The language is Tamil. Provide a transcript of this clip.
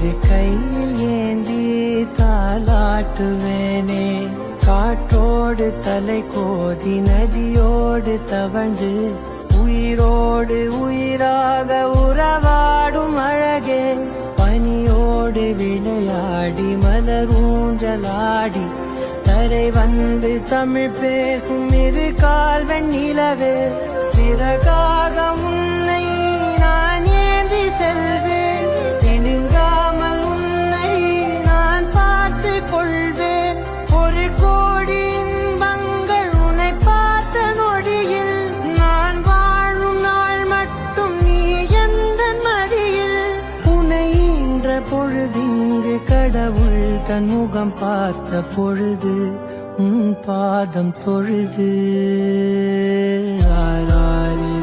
இரு கையில் ஏந்தி தாலாட்டுவேனே. காற்றோடு தலை கோதி நதியோடு தவழ்ந்து உயிரோடு உயிராக உறவாடும் அழகே. பனியோடு விளையாடி மலரூஞ்சலாடி தரை வந்து தமிழ் பேசும் இரு கால் வெண்ணிலவே. சிறகாக உன்னை நான் ஏந்தி செல்வேன், சினுங்காமல் உன்னை நான் பார்த்து கொள்வேன். ஒரு கோடி இன்பங்கள் உன்னை பார்த்த நொடியில், நான் வாழும் நாள் மட்டும் நீ எந்த மடியில். உன்னை ஈன்ற பொழுதிங்கு கடவுள் தன் முகம் பார்த்த பொழுது உன் பாதம் தொழுது. ஆராரி